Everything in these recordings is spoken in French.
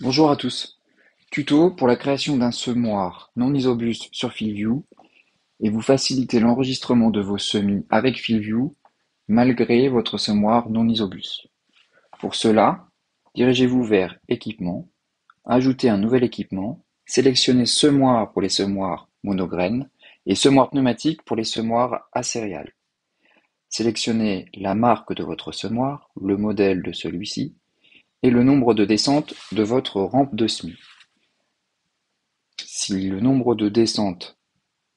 Bonjour à tous. Tuto pour la création d'un semoir non isobus sur FieldView et vous faciliter l'enregistrement de vos semis avec FieldView malgré votre semoir non isobus. Pour cela, dirigez-vous vers Équipement, ajoutez un nouvel équipement, sélectionnez Semoir pour les semoirs monograines et Semoir pneumatique pour les semoirs à céréales. Sélectionnez la marque de votre semoir, le modèle de celui-ci et le nombre de descentes de votre rampe de semis. Si le nombre de descentes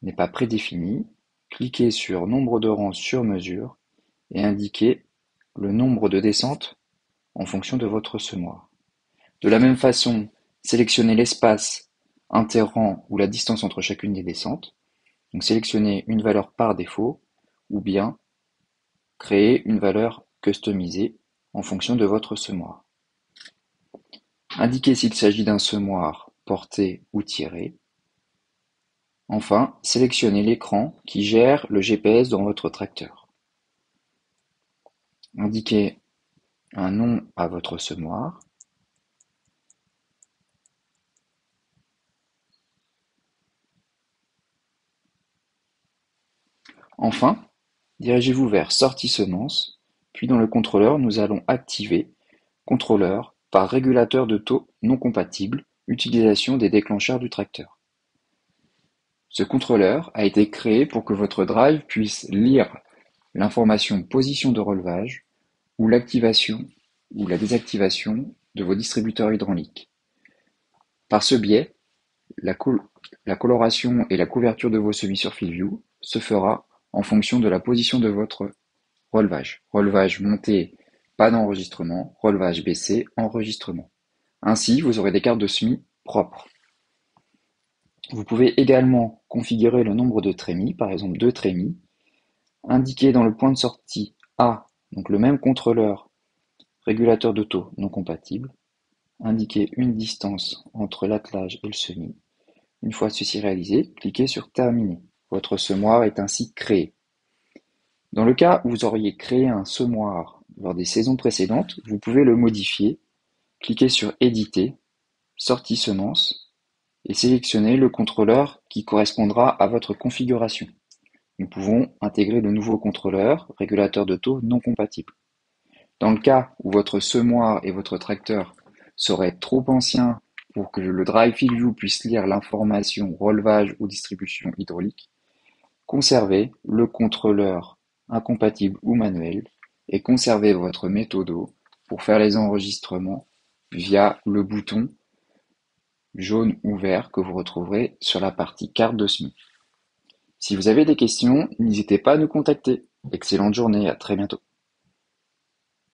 n'est pas prédéfini, cliquez sur Nombre de rangs sur mesure et indiquez le nombre de descentes en fonction de votre semoir. De la même façon, sélectionnez l'espace interrang ou la distance entre chacune des descentes. Donc sélectionnez une valeur par défaut ou bien créez une valeur customisée en fonction de votre semoir. Indiquez s'il s'agit d'un semoir porté ou tiré. Enfin, sélectionnez l'écran qui gère le GPS dans votre tracteur. Indiquez un nom à votre semoir. Enfin, dirigez-vous vers Sortie semences, puis dans le contrôleur, nous allons activer Contrôleur par régulateur de taux non compatible, utilisation des déclencheurs du tracteur. Ce contrôleur a été créé pour que votre drive puisse lire l'information position de relevage ou l'activation ou la désactivation de vos distributeurs hydrauliques. Par ce biais, la coloration et la couverture de vos semis sur FieldView se fera en fonction de la position de votre relevage. Relevage monté, pas d'enregistrement. Relevage baissé, enregistrement. Ainsi, vous aurez des cartes de semis propres. Vous pouvez également configurer le nombre de trémies, par exemple 2 trémies. Indiquer dans le point de sortie A, donc le même contrôleur, régulateur de taux non compatible. Indiquer une distance entre l'attelage et le semis. Une fois ceci réalisé, cliquez sur Terminer. Votre semoir est ainsi créé. Dans le cas où vous auriez créé un semoir lors des saisons précédentes, vous pouvez le modifier. Cliquez sur Éditer, Sortie semences et sélectionnez le contrôleur qui correspondra à votre configuration. Nous pouvons intégrer le nouveau contrôleur, régulateur de taux non compatible. Dans le cas où votre semoir et votre tracteur seraient trop anciens pour que le Drive FieldView puisse lire l'information relevage ou distribution hydraulique, conservez le contrôleur incompatible ou manuel et conservez votre méthodo pour faire les enregistrements via le bouton jaune ou vert que vous retrouverez sur la partie carte de semis. Si vous avez des questions, n'hésitez pas à nous contacter. Excellente journée, à très bientôt.